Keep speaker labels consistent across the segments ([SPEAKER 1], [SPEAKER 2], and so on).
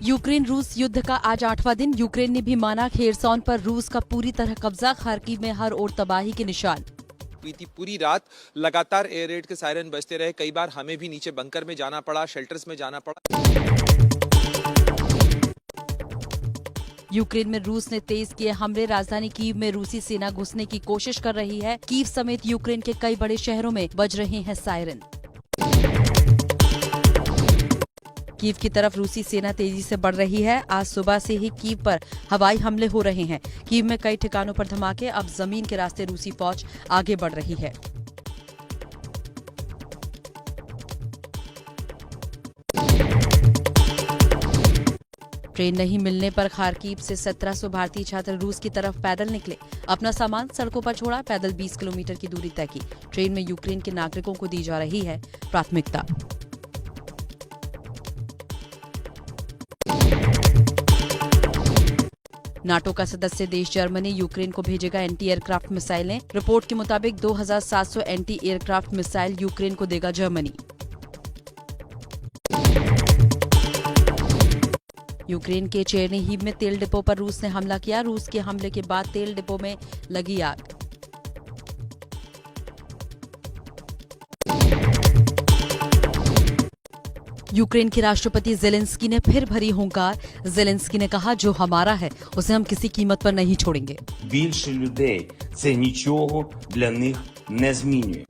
[SPEAKER 1] Ukraine रूस युद्ध का आज 8वां दिन। यूक्रेन ने भी माना खेरसॉन पर रूस का पूरी तरह कब्जा। खार्किव में हर ओर तबाही के निशान।
[SPEAKER 2] बीती पूरी रात लगातार एयर रेड के सायरन बजते रहे। कई बार हमें भी नीचे बंकर में जाना पड़ा, शेल्टर्स में जाना पड़ा।
[SPEAKER 1] यूक्रेन में रूस ने तेज किए हमले। राजधानी कीव में रूसी सेना घुसने की कोशिश कर रही है। कीव समेत यूक्रेन के कई बड़े शहरों में बज रहे हैं सायरन। कीव की तरफ रूसी सेना तेजी से बढ़ रही है। आज सुबह से ही कीव पर हवाई हमले हो रहे हैं। कीव में कई ठिकानों पर धमाके। अब जमीन के रास्ते रूसी फौज आगे बढ़ रही है। ट्रेन नहीं मिलने पर खार्किव से 1700 भारतीय छात्र रूस की तरफ पैदल निकले। अपना सामान सड़कों पर छोड़ा, पैदल 20 किलोमीटर की दूरी तय की। ट्रेन में यूक्रेन के नागरिकों को दी जा रही है प्राथमिकता। नाटो का सदस्य देश जर्मनी यूक्रेन को भेजेगा एंटी एयरक्राफ्ट मिसाइलें। रिपोर्ट के मुताबिक 2700 एंटी एयरक्राफ्ट मिसाइल यूक्रेन को देगा जर्मनी। यूक्रेन के चेरनीहिव में तेल डिपो पर रूस ने हमला किया। रूस के हमले के बाद तेल डिपो में लगी आग। यूक्रेन के राष्ट्रपति जेलेंस्की ने फिर भरी हुंकार। जेलेंस्की ने कहा, जो हमारा है उसे हम किसी कीमत पर नहीं छोड़ेंगे।
[SPEAKER 3] Більше людей це нічого для них не змінює.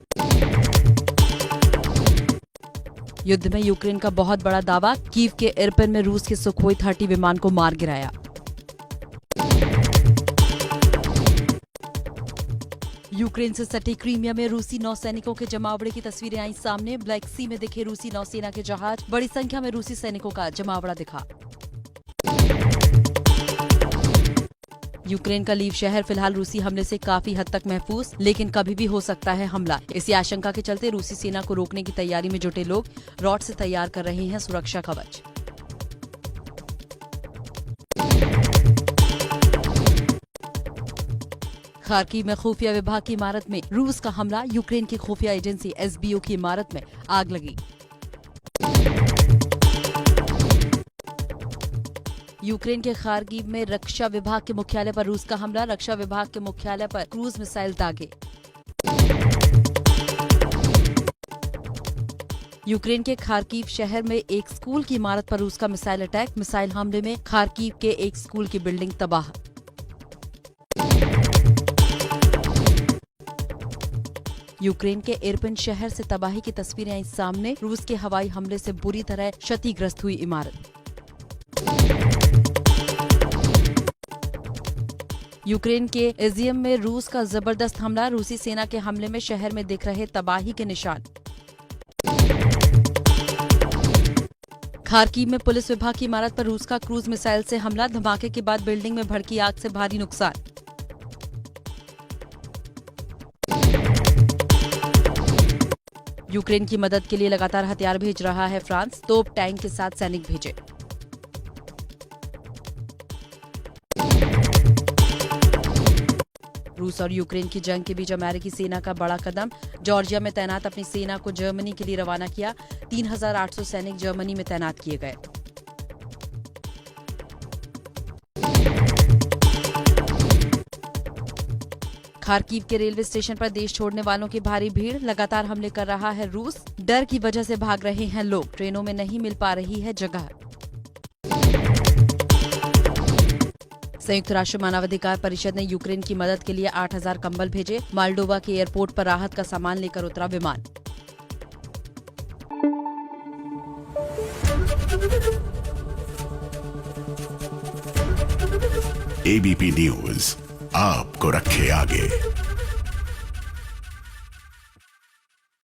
[SPEAKER 1] युद्ध में यूक्रेन का बहुत बड़ा दावा। कीव के इरपिन में रूस के सुखोई 30 विमान को मार गिराया। यूक्रेन से सटे क्रीमिया में रूसी नौसैनिकों के जमावड़े की तस्वीरें आई सामने। ब्लैक सी में दिखे रूसी नौसेना के जहाज। बड़ी संख्या में रूसी सैनिकों का जमावड़ा दिखा। यूक्रेन का लीव शहर फिलहाल रूसी हमले से काफी हद तक महफूज, लेकिन कभी भी हो सकता है हमला। इसी आशंका के चलते रूसी सेना को रोकने की तैयारी में जुटे लोग रॉड से तैयार कर रहे हैं सुरक्षा कवच। खार्किव में खुफिया विभाग की इमारत में रूस का हमला। यूक्रेन की खुफिया एजेंसी एसबीओ की इमारत में आग लगी। यूक्रेन के खार्किव में रक्षा विभाग के मुख्यालय पर रूस का हमला। रक्षा विभाग के मुख्यालय पर क्रूज मिसाइल दागे। यूक्रेन के खार्किव शहर में एक स्कूल की इमारत पर रूस का मिसाइल अटैक। मिसाइल हमले में खार्किव के एक स्कूल की बिल्डिंग तबाह। यूक्रेन के इरपिन शहर से तबाही की तस्वीरें आई सामने। रूस के हवाई हमले से बुरी तरह क्षतिग्रस्त हुई इमारत। यूक्रेन के इजियम में रूस का जबरदस्त हमला। रूसी सेना के हमले में शहर में दिख रहे तबाही के निशान। खार्किव में पुलिस विभाग की इमारत पर रूस का क्रूज मिसाइल से हमला। धमाके के बाद बिल्डिंग में भड़की आग से भारी नुकसान। यूक्रेन की मदद के लिए लगातार हथियार भेज रहा है फ्रांस। तोप टैंक के साथ सैनिक भेजे। रूस और यूक्रेन की जंग के बीच अमेरिकी सेना का बड़ा कदम। जॉर्जिया में तैनात अपनी सेना को जर्मनी के लिए रवाना किया। 3800 सैनिक जर्मनी में तैनात किए गए। खार्किव के रेलवे स्टेशन पर देश छोड़ने वालों की भारी भीड़। लगातार हमले कर रहा है रूस। डर की वजह से भाग रहे हैं लोग। ट्रेनों में नहीं मिल पा रही है जगह। संयुक्त राष्ट्र मानवाधिकार परिषद ने यूक्रेन की मदद के लिए 8000 कंबल भेजे। माल्डोवा के एयरपोर्ट पर राहत का सामान लेकर उतरा विमान।
[SPEAKER 4] एबीपी न्यूज आपको रखे आगे।